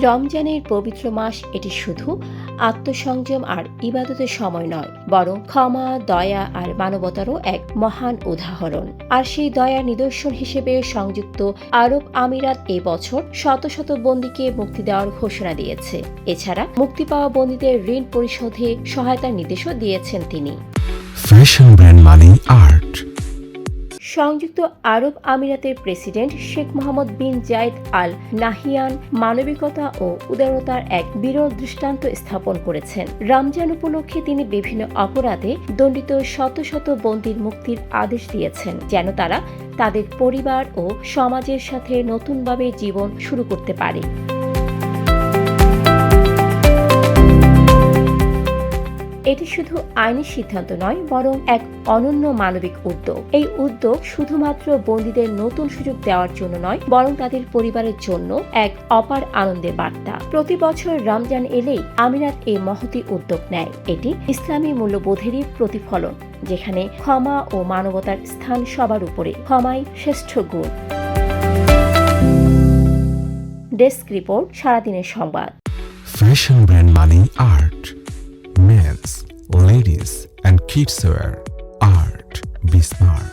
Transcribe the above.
রমজানের পবিত্র মাস এটি শুধু আত্মসংযম আর ইবাদতের সময় নয়, বরং ক্ষমা, দয়া আর মানবতারও এক মহান উদাহরণ। আর সেই দয়ার নিদর্শন হিসেবে সংযুক্ত আরব আমিরাত এবছর শত শত বন্দীকে মুক্তি দেওয়ার ঘোষণা দিয়েছে। এছাড়া মুক্তি পাওয়া বন্দীদের ঋণ পরিশোধে সহায়তার নির্দেশও দিয়েছেন তিনি। ফ্যাশন ব্র্যান্ড মানে আর্ট। সংযুক্ত আরব আমিরাতের প্রেসিডেন্ট শেখ মোহাম্মদ বিন জায়েদ আল নাহিয়ান মানবিকতা ও উদারতার এক বিরল দৃষ্টান্ত স্থাপন করেছেন। রমজান উপলক্ষে তিনি বিভিন্ন অপরাধে দণ্ডিত শত শত বন্দীর মুক্তির আদেশ দিয়েছেন, যেন তারা তাদের পরিবার ও সমাজের সাথে নতুনভাবে জীবন শুরু করতে পারে। এটি শুধু আইনি সিদ্ধান্ত নয়, বরং এক অনন্য মানবিক উদ্যোগ। এই উদ্যোগ শুধুমাত্র বন্দীদের নতুন সুযোগ দেওয়ার জন্য নয়, বরং তাদের পরিবারের জন্য এক অপার আনন্দের বার্তা। প্রতি বছর রমজান এলেই আমিরাত এই মহতী উদ্যোগ নেয়। এটি ইসলামী মূল্যবোধেরই প্রতিফলন, যেখানে ক্ষমা ও মানবতার স্থান সবার উপরে। ক্ষমাই শ্রেষ্ঠ গুণ। ডেস্ক রিপোর্ট, সারাদিনের সংবাদ। ফ্যাশন ব্র্যান্ড মানে art. Men's, ladies, and kids wear. Art. Be smart.